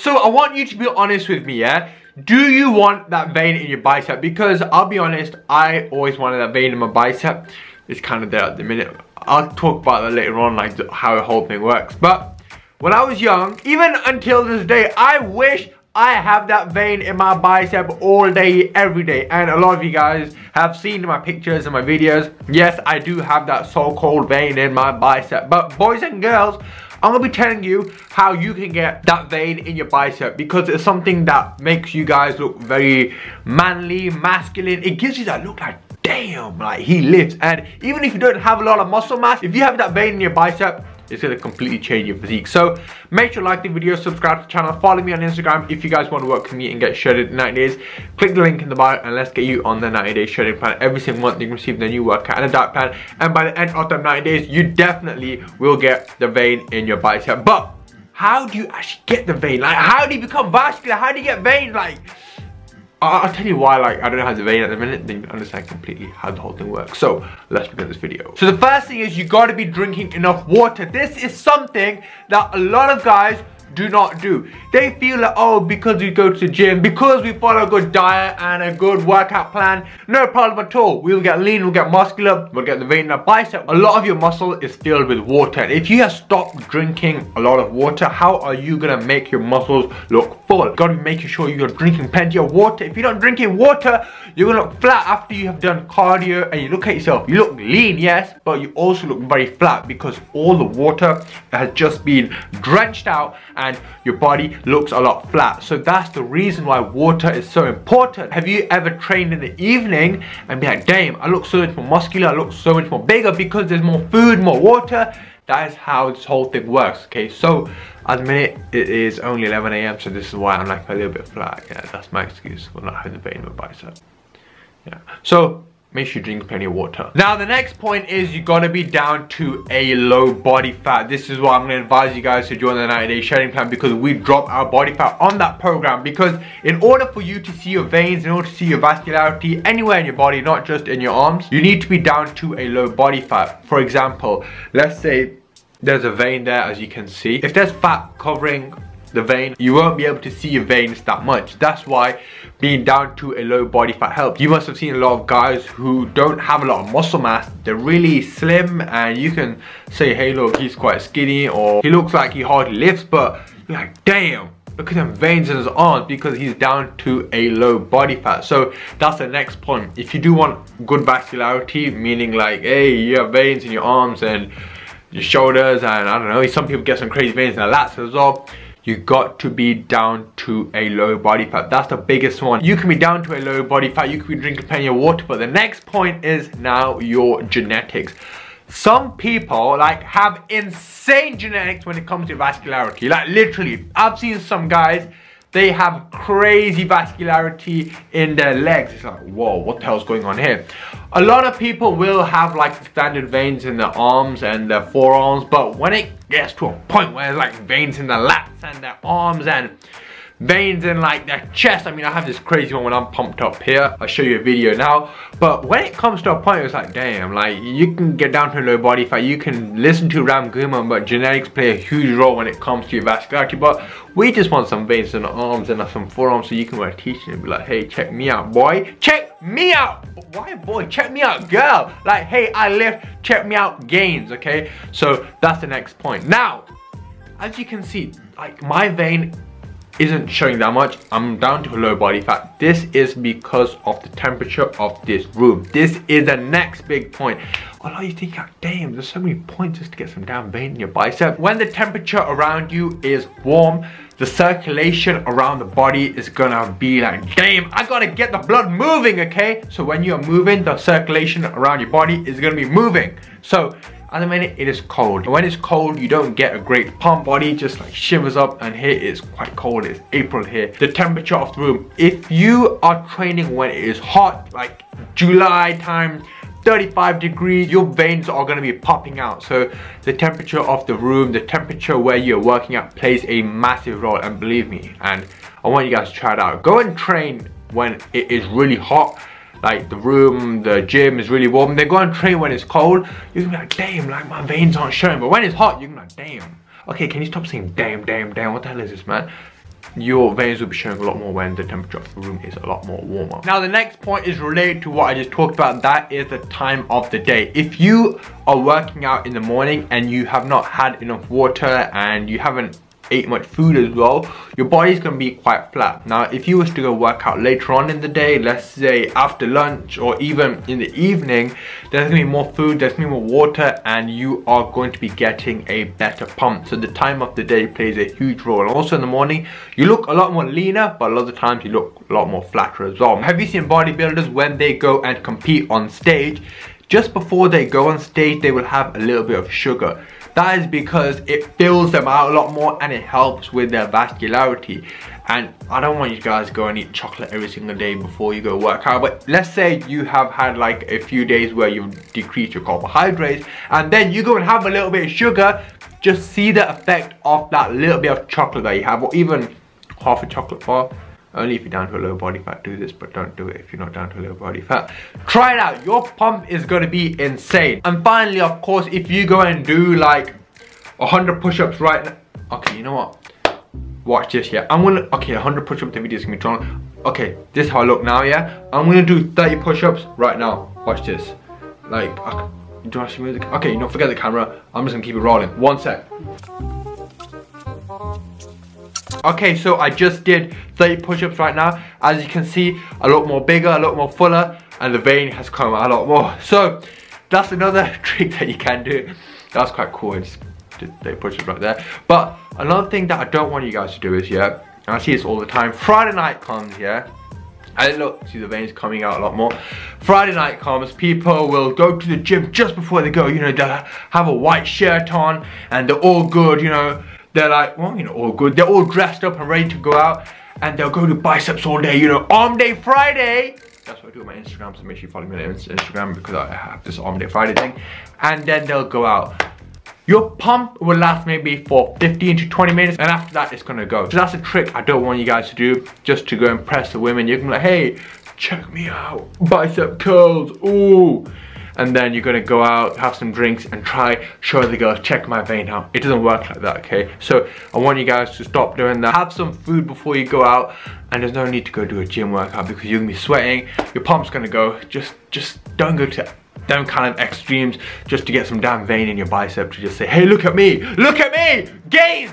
So I want you to be honest with me, yeah? Do you want that vein in your bicep? Because I'll be honest, I always wanted that vein in my bicep. It's kind of there at the minute. I'll talk about that later on, like how the whole thing works. But when I was young, even until this day, I wish I have that vein in my bicep all day, every day. And a lot of you guys have seen my pictures and my videos. Yes, I do have that so-called vein in my bicep. But boys and girls, I'm going to be telling you how you can get that vein in your bicep, because it's something that makes you guys look very manly, masculine. It gives you that look like, damn, like he lifts. And even if you don't have a lot of muscle mass, if you have that vein in your bicep, it's going to completely change your physique. So make sure to like the video, subscribe to the channel, follow me on Instagram if you guys want to work with me and get shredded in 90 days. Click the link in the bio and let's get you on the 90-day shredding plan. Every single month you can receive the new workout and a diet plan, and by the end of the 90 days you definitely will get the vein in your bicep. But how do you actually get the vein? Like, how do you become vascular? How do you get veins? Like, I'll tell you why, like, I don't know how to vein at the minute, then you understand completely how the whole thing works. So, let's begin this video. So the first thing is you gotta be drinking enough water. This is something that a lot of guys do not do. They feel like, oh, because we go to the gym, because we follow a good diet and a good workout plan, no problem at all. We'll get lean, we'll get muscular, we'll get the vein in our bicep. A lot of your muscle is filled with water. And if you have stopped drinking a lot of water, how are you gonna make your muscles look full? You gotta be making sure you're drinking plenty of water. If you're not drinking water, you're gonna look flat after you have done cardio and you look at yourself. You look lean, yes, but you also look very flat because all the water has just been drenched out and your body looks a lot flat. So that's the reason why water is so important. Have you ever trained in the evening and be like, damn, I look so much more muscular, I look so much more bigger because there's more food, more water? That is how this whole thing works, okay? So at the minute it is only 11 AM, so this is why I'm like a little bit flat. Yeah, that's my excuse for not having the vein in my bicep. Yeah, so make sure you drink plenty of water. Now the next point is you gotta be down to a low body fat. This is why I'm gonna advise you guys to join the 90-day shredding plan, because we drop our body fat on that program. Because in order for you to see your veins, in order to see your vascularity anywhere in your body, not just in your arms, you need to be down to a low body fat. For example, let's say there's a vein there, as you can see. If there's fat covering the vein, you won't be able to see your veins that much. That's why being down to a low body fat helps. You must have seen a lot of guys who don't have a lot of muscle mass. They're really slim and you can say, hey look, he's quite skinny, or he looks like he hardly lifts, but you're like, damn, look at them veins in his arms, because he's down to a low body fat. So that's the next point. If you do want good vascularity, meaning like, hey, you have veins in your arms and your shoulders, and I don't know, some people get some crazy veins in their lats as well, you got to be down to a low body fat. That's the biggest one. You can be down to a low body fat, you can be drinking plenty of water, but the next point is now your genetics. Some people like have insane genetics when it comes to vascularity. Like literally, I've seen some guys, they have crazy vascularity in their legs. It's like, whoa, what the hell's going on here? A lot of people will have like standard veins in their arms and their forearms, but when it gets to a point where there's like veins in their lats and their arms and veins in like their chest, I mean, I have this crazy one when I'm pumped up here. I'll show you a video now. But when it comes to a point, it's like, damn, like you can get down to a low body fat, you can listen to Ram Guma, but genetics play a huge role when it comes to your vascularity. But we just want some veins in the arms and some forearms, so you can wear a t-shirt and be like, hey, check me out, boy, check me out. Why boy? Check me out, girl. Like, hey, I lift, check me out, gains. Okay, so that's the next point. Now, as you can see, like my vein isn't showing that much. I'm down to a low body fat. This is because of the temperature of this room. This is the next big point. A lot of you think, like, damn, there's so many points just to get some damn vein in your bicep. When the temperature around you is warm, the circulation around the body is gonna be like, damn, I gotta get the blood moving, okay? So when you're moving, the circulation around your body is gonna be moving. So at the minute it is cold. When it's cold, you don't get a great pump. Body just like shivers up, and here it's quite cold. It's April here. The temperature of the room. If you are training when it is hot, like July time, 35 degrees, your veins are going to be popping out. So the temperature of the room, the temperature where you're working at plays a massive role, and believe me, and I want you guys to try it out. Go and train when it is really hot, like the room, the gym is really warm. Then go and train when it's cold. You're gonna be like, damn, like my veins aren't showing. But when it's hot, you're gonna be like, damn. Okay, can you stop saying damn, damn, damn? What the hell is this, man? your veins will be showing a lot more when the temperature of the room is a lot more warmer. Now the next point is related to what I just talked about, that is the time of the day. If you are working out in the morning and you have not had enough water and you haven't ate much food as well, your body's going to be quite flat. Now if you was to go work out later on in the day, let's say after lunch or even in the evening, there's going to be more food, there's going to be more water, and you are going to be getting a better pump. So the time of the day plays a huge role. And also in the morning you look a lot more leaner, but a lot of the times you look a lot more flatter as well. Have you seen bodybuilders when they go and compete on stage, just before they go on stage they will have a little bit of sugar? That is because it fills them out a lot more and it helps with their vascularity. And I don't want you guys to go and eat chocolate every single day before you go work out, but let's say you have had like a few days where you've decreased your carbohydrates and then you go and have a little bit of sugar. Just see the effect of that little bit of chocolate that you have, or even half a chocolate bar. Only if you're down to a low body fat, do this, but don't do it if you're not down to a low body fat. Try it out, your pump is going to be insane. And finally, of course, if you go and do like 100 push-ups right now. Okay, you know what? Watch this, yeah. I'm gonna, okay, 100 push-ups, the video's gonna be drawn. Okay, this is how I look now, yeah. I'm gonna do 30 push-ups right now. Watch this. Like, do I see music? Okay, you know, forget the camera. I'm just gonna keep it rolling. 1 sec. Okay, so I just did 30 push-ups right now. As you can see, a lot more bigger, a lot more fuller, and the vein has come out a lot more. So that's another trick that you can do. That's quite cool. It's just 30 push-ups right there. But another thing that I don't want you guys to do is, yeah, and I see this all the time, Friday night comes, yeah, and look, see the veins coming out a lot more. Friday night comes, people will go to the gym just before they go, you know, they'll have a white shirt on and they're all good, you know. They're like, well, you know, all good. They're all dressed up and ready to go out, and they'll go to biceps all day, you know, arm day Friday. That's what I do on my Instagram, so make sure you follow me on Instagram because I have this arm day Friday thing. And then they'll go out. Your pump will last maybe for 15 to 20 minutes, and after that it's gonna go. So that's a trick I don't want you guys to do, just to go impress the women. You can be like, hey, check me out, bicep curls, ooh. And then you're gonna go out, have some drinks, and try show the girls, check my vein out. It doesn't work like that, okay? So I want you guys to stop doing that. Have some food before you go out, and there's no need to go do a gym workout because you're gonna be sweating, your pump's gonna go. Just don't go to them kind of extremes just to get some damn vein in your bicep to just say, hey, look at me, gains!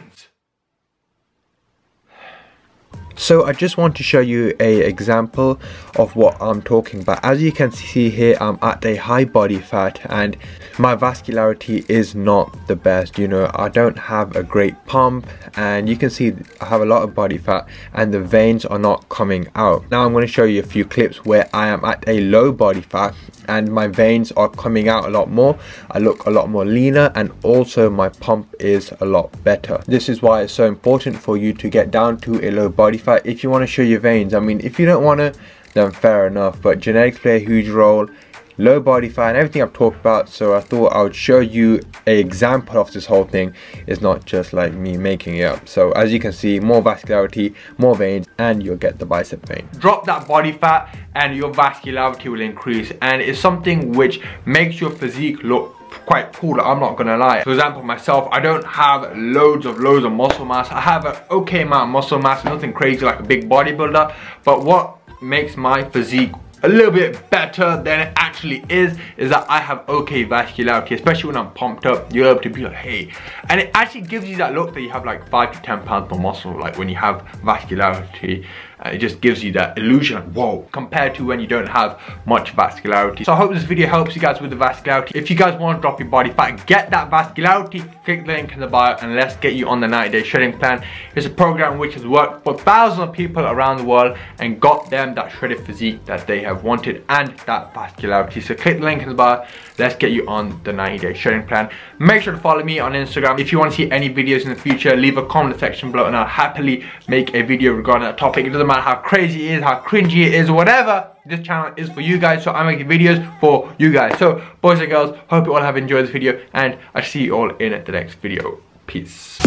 So I just want to show you an example of what I'm talking about. As you can see here, I'm at a high body fat and my vascularity is not the best. You know, I don't have a great pump, and you can see I have a lot of body fat and the veins are not coming out. Now I'm going to show you a few clips where I am at a low body fat and my veins are coming out a lot more. I look a lot more leaner, and also my pump is a lot better. This is why it's so important for you to get down to a low body fat if you want to show your veins. I mean, if you don't want to, then fair enough, but genetics play a huge role, low body fat, and everything I've talked about. So I thought I would show you an example of this whole thing. It's not just like me making it up. So as you can see, more vascularity, more veins, and you'll get the bicep vein. Drop that body fat and your vascularity will increase, and it's something which makes your physique look quite cool, I'm not gonna lie. For example, myself, I don't have loads of muscle mass. I have an okay amount of muscle mass, nothing crazy like a big bodybuilder, but what makes my physique a little bit better than it actually is that I have okay vascularity, especially when I'm pumped up. You're able to be like, hey, and it actually gives you that look that you have like 5 to 10 pounds more muscle, like when you have vascularity. It just gives you that illusion of whoa, compared to when you don't have much vascularity. So I hope this video helps you guys with the vascularity. If you guys want to drop your body fat, get that vascularity, click the link in the bio and let's get you on the 90-day shredding plan. It's a program which has worked for thousands of people around the world and got them that shredded physique that they have wanted and that vascularity. So click the link in the bio, let's get you on the 90-day shredding plan. Make sure to follow me on Instagram. If you want to see any videos in the future, leave a comment section below and I'll happily make a video regarding that topic. It doesn't matter how crazy it is, how cringy it is, or whatever. This channel is for you guys, so I'm making videos for you guys. So boys and girls, hope you all have enjoyed this video and I'll see you all in the next video. Peace.